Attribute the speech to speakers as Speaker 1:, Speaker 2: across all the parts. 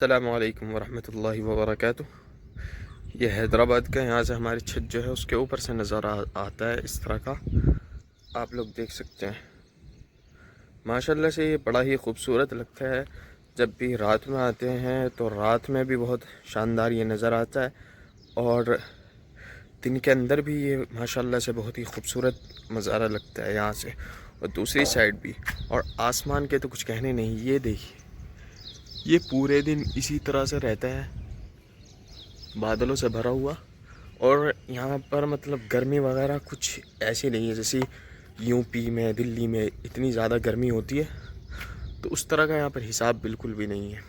Speaker 1: अस्सलामुअलैकुम वरहमतुल्लाहि वबरकातुह। ये हैदराबाद का, यहाँ से हमारी छत जो है उसके ऊपर से नज़ारा आता है इस तरह का। आप लोग देख सकते हैं, माशाल्लाह से ये बड़ा ही खूबसूरत लगता है। जब भी रात में आते हैं तो रात में भी बहुत शानदार ये नज़र आता है, और दिन के अंदर भी ये माशाल्लाह से बहुत ही खूबसूरत नज़ारा लगता है यहाँ से, और दूसरी साइड भी। और आसमान के तो कुछ कहने नहीं, ये देखिए, ये पूरे दिन इसी तरह से रहता है, बादलों से भरा हुआ। और यहाँ पर मतलब गर्मी वगैरह कुछ ऐसी नहीं है जैसी यूपी में, दिल्ली में इतनी ज़्यादा गर्मी होती है, तो उस तरह का यहाँ पर हिसाब बिल्कुल भी नहीं है।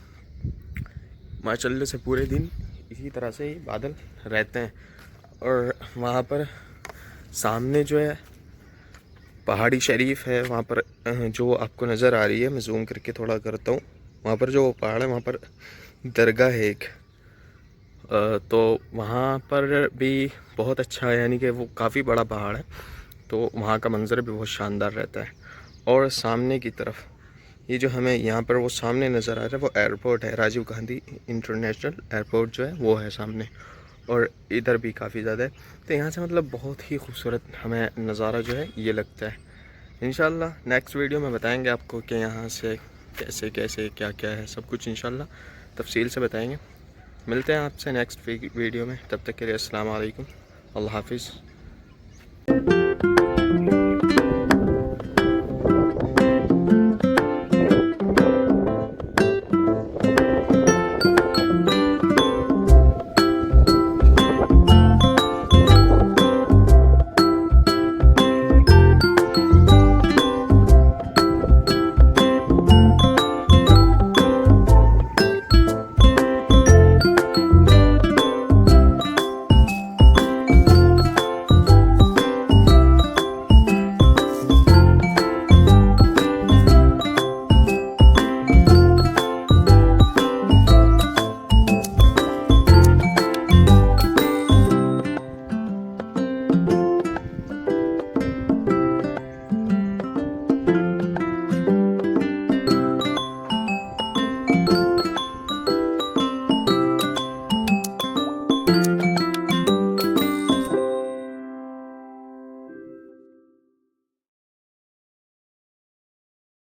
Speaker 1: माशाल्लाह से पूरे दिन इसी तरह से ही बादल रहते हैं। और वहाँ पर सामने जो है पहाड़ी शरीफ है, वहाँ पर जो आपको नज़र आ रही है, मैं जूम करके थोड़ा करता हूँ, वहाँ पर जो पहाड़ है वहाँ पर दरगाह है एक। तो वहाँ पर भी बहुत अच्छा है, यानी कि वो काफ़ी बड़ा पहाड़ है, तो वहाँ का मंज़र भी बहुत शानदार रहता है। और सामने की तरफ ये जो हमें यहाँ पर वो सामने नज़र आ रहा है वो एयरपोर्ट है, राजीव गांधी इंटरनेशनल एयरपोर्ट जो है वो है सामने, और इधर भी काफ़ी ज़्यादा है। तो यहाँ से मतलब बहुत ही खूबसूरत हमें नज़ारा जो है ये लगता है। इंशाल्लाह नेक्स्ट वीडियो में बताएंगे आपको कि यहाँ से कैसे कैसे क्या क्या है, सब कुछ इंशाल्लाह तफसील से बताएंगे। मिलते हैं आपसे नेक्स्ट वीडियो में, तब तक के लिए अस्सलाम वालेकुम, अल्लाह हाफिज़।